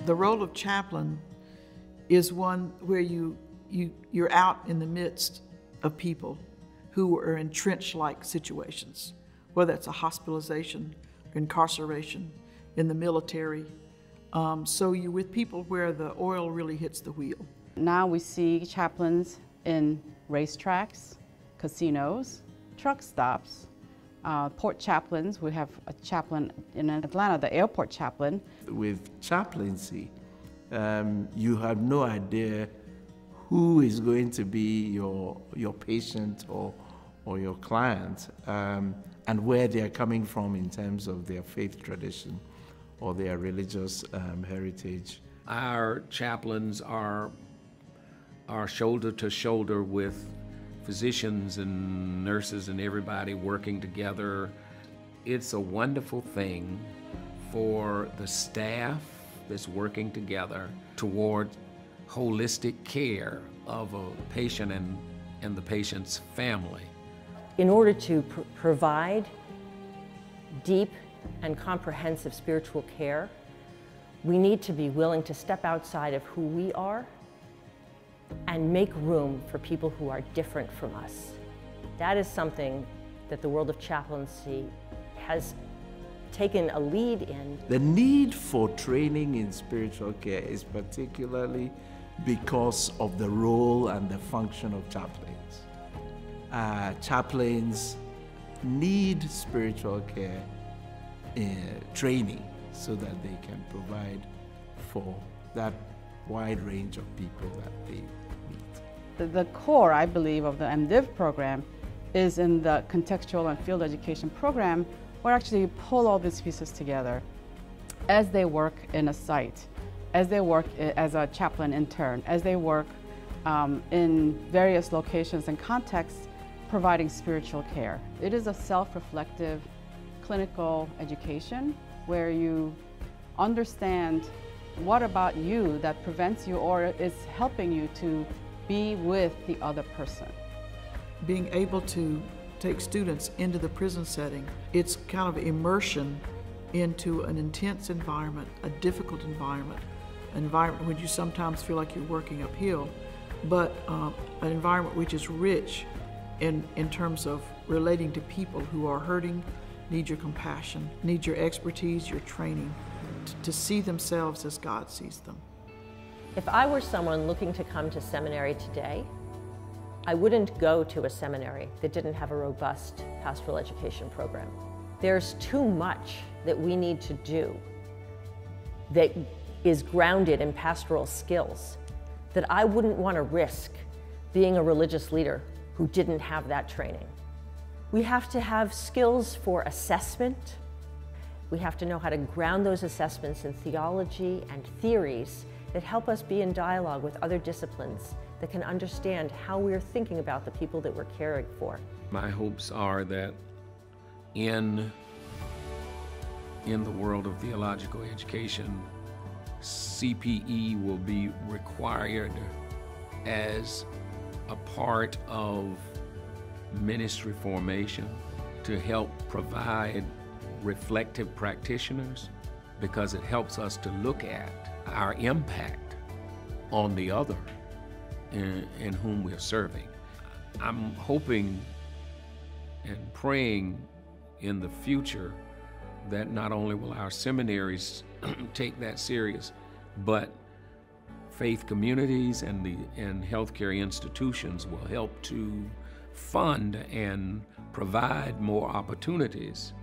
The role of chaplain is one where you're out in the midst of people who are in trench-like situations, whether it's a hospitalization, incarceration, in the military. So you're with people where the oil really hits the wheel. Now we see chaplains in racetracks, casinos, truck stops, port chaplains. We have a chaplain in Atlanta, the airport chaplain. With chaplaincy, you have no idea who is going to be your patient or your client, and where they are coming from in terms of their faith tradition or their religious heritage. Our chaplains are shoulder to shoulder with physicians and nurses and everybody working together. It's a wonderful thing for the staff that's working together toward holistic care of a patient and the patient's family. In order to provide deep and comprehensive spiritual care, we need to be willing to step outside of who we are and make room for people who are different from us. That is something that the world of chaplaincy has taken a lead in. The need for training in spiritual care is particularly because of the role and the function of chaplains. Chaplains need spiritual care training so that they can provide for that wide range of people that they meet. The core, I believe, of the MDiv program is in the contextual and field education program, where actually you pull all these pieces together as they work in a site, as they work as a chaplain intern, as they work in various locations and contexts providing spiritual care. It is a self-reflective clinical education where you understand what about you that prevents you or is helping you to be with the other person. Being able to take students into the prison setting, it's kind of immersion into an intense environment, a difficult environment, an environment where you sometimes feel like you're working uphill, but an environment which is rich in terms of relating to people who are hurting, need your compassion, need your expertise, your training, to see themselves as God sees them. If I were someone looking to come to seminary today, I wouldn't go to a seminary that didn't have a robust pastoral education program. There's too much that we need to do that is grounded in pastoral skills that I wouldn't want to risk being a religious leader who didn't have that training. We have to have skills for assessment. We have to know how to ground those assessments in theology and theories that help us be in dialogue with other disciplines that can understand how we're thinking about the people that we're caring for. My hopes are that in the world of theological education, CPE will be required as a part of ministry formation to help provide reflective practitioners, because it helps us to look at our impact on the other in whom we're serving. I'm hoping and praying in the future that not only will our seminaries take that serious, but faith communities and healthcare institutions will help to fund and provide more opportunities